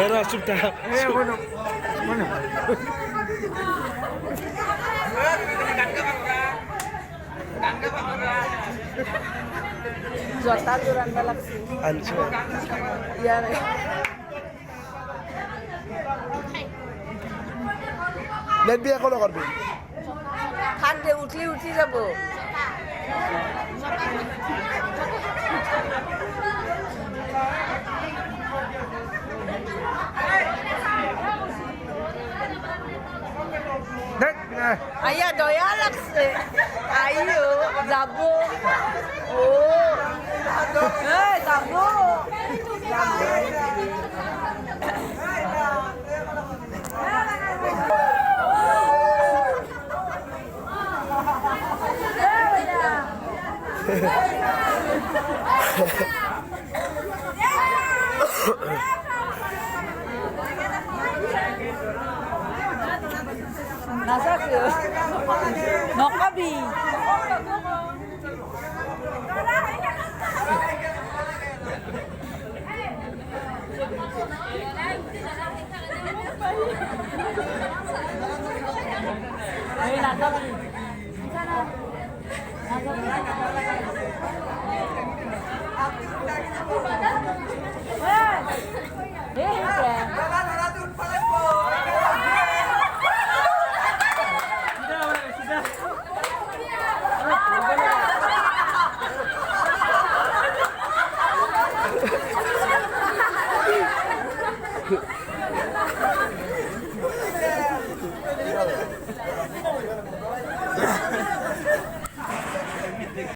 Era sudah. Mana? Mana? Jota duran galaksi. Anjir. Iya. Net বিয়া কোন করবে? খান্দে উঠলি উঠি যাব। আইয়া দয়া লাগছে। আইও যাব। ও যাব। Nasa ke? Nokabi. Hey, Nagabi. Sana. Nagabi. Yeah.